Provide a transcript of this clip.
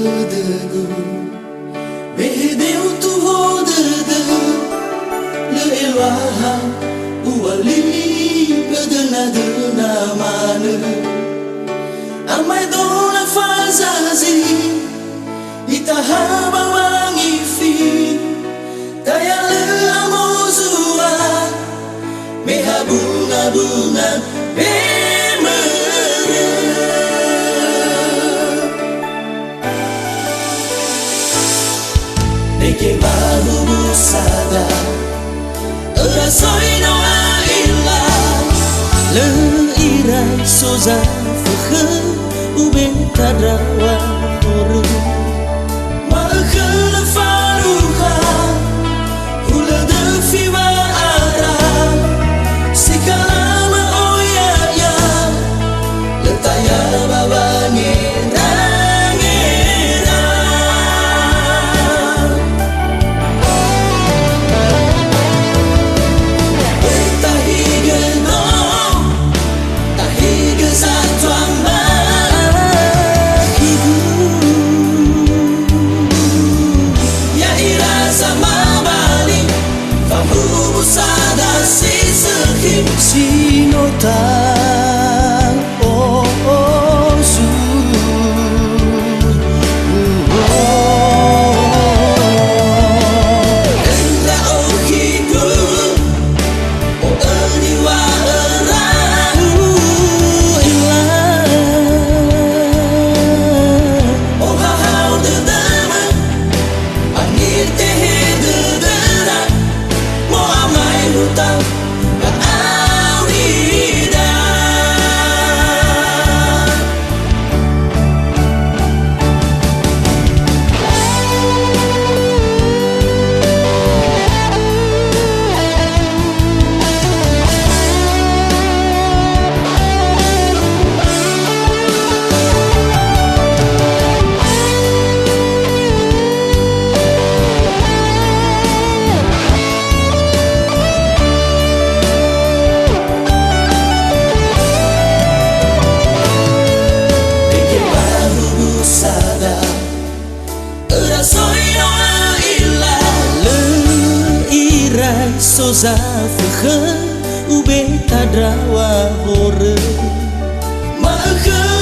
degu Behedeu tu ho de Le ilwaha Uwali Bedena dena mane Amai dona fazazi Itaha bawangi fi Kaya le amozua Meha bunga-bunga Neke bahu busada Rasoi noa illa Le irai soza Fukhe ube tadrawa horu Maka le faruha Hula de fiwa ara Sikalama oya ya Letaya bawa ngira Sinotang oh oh su Endra ohiku oh eniwa erang ilang oh hahau dedama angin tehe dedera mo amai hutang Soza fukhe ube tadrawa hore Maka